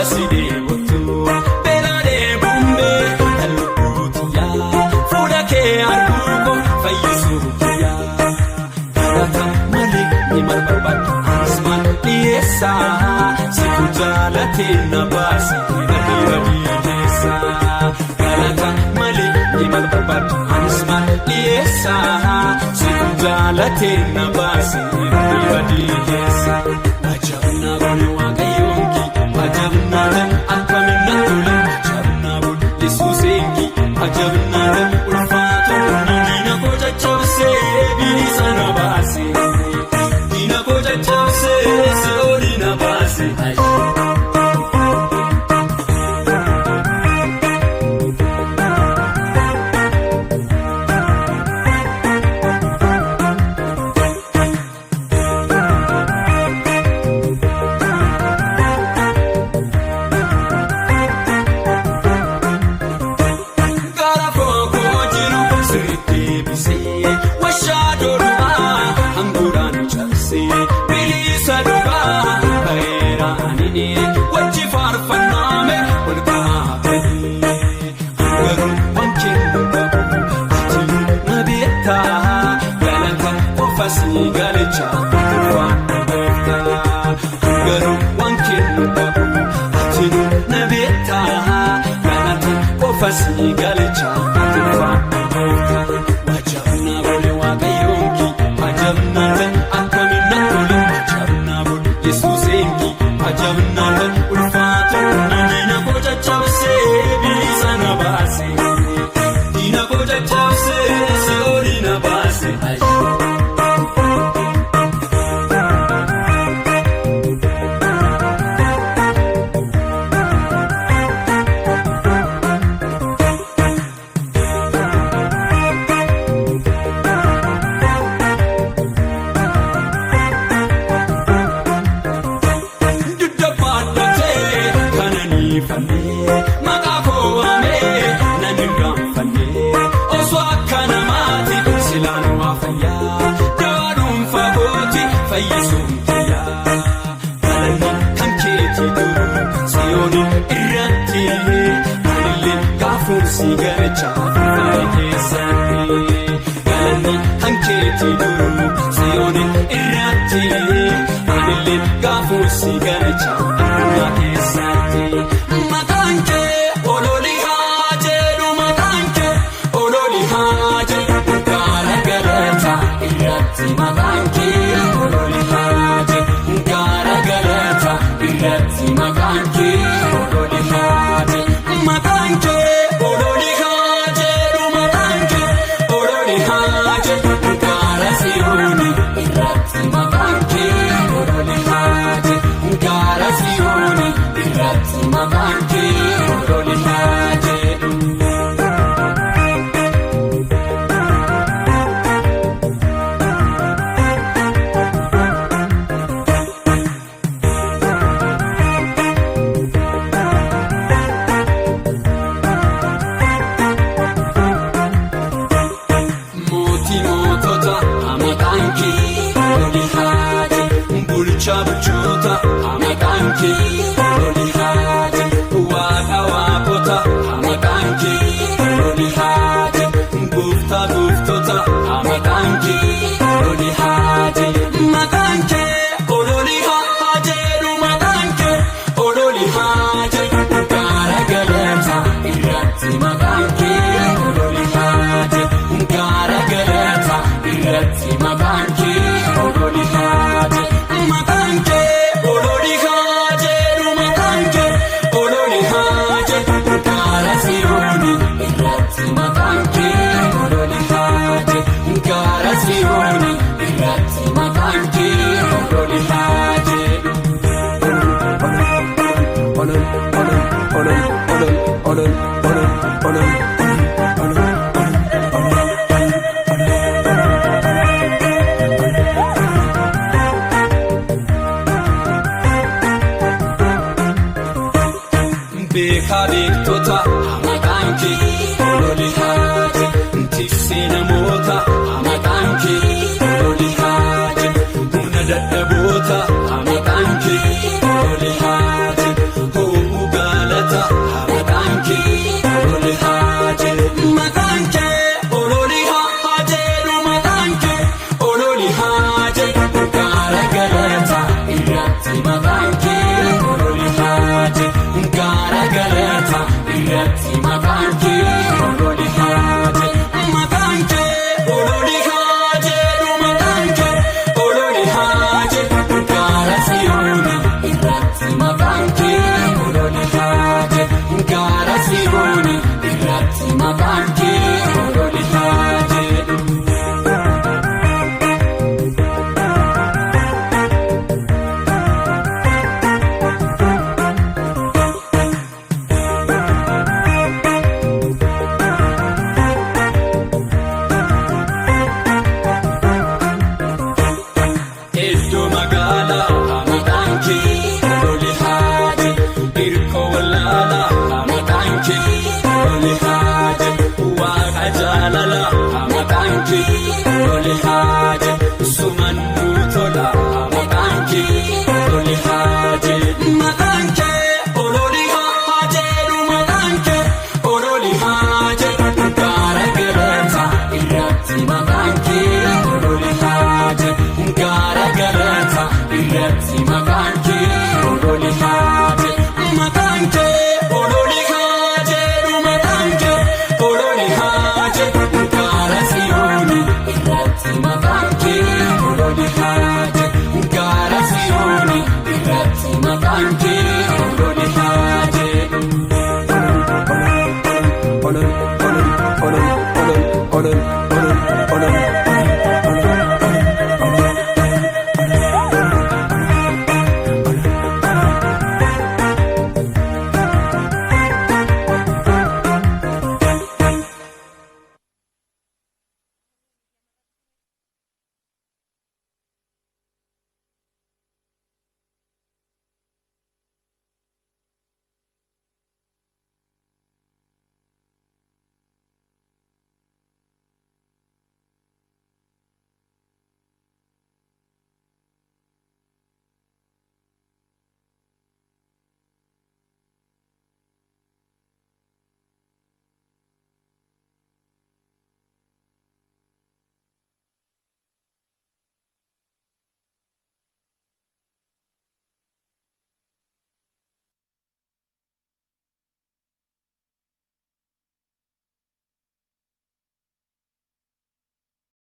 sidee bottu beeladee bumbee alluutiyaa fuula kee arguuko fayyisuutiyaa galata malee ni malbarbaadu asmaan dhiyeessaa situ jaalatee na baasi badii keessaa galata malee ni malbarbaadu asmaan dhiyeessaa situ jaalatee na baasi badii keessaa. Wajabna boli waaqayyoonki wajabnaadhaan akkaminna tole wajabna boli yesuusenki wajabnaadhaan ulfaatu diina koo caccabsee bilisa na baase diina koo caccabsee si'ooli na baase. Wajabna boli waaqayyoonki wajabnaadhaan akkaminna tole wajabna boli yesuusenki wajabnaadhaan ulfaatu diina koo caccabsee bilisa na baase diina koo caccabsee si'ooli na baase. Maqaa koo waamee nan irraanfannee osoo akka namaati silaan waa fayyaa dawaa dhuunfaa kooti fayyisuun tiyyaa galanni kan keetii duru si'ooliin irratti anillee gaafuun si galechaa faaya keessatti galanni kan keetii duru si'ooliin irratti anillee gaafuun si galechaa faaya keessatti. Bulchoota maqaan kee loli haati waaqa waaqota maqaan kee loli haati gooftaa gooftota maqaan kee loli haati maqaan kee ololi haati maqaan kee ololi haati gaara galata irratti maqaan kee ololi haati gaara galata irratti maqaan kee ololi haati. Beekaa beektota maqaan kee loli haati tiksee namoota maqaan kee loli haati humna dadhaboota maqaan kee loli haati. si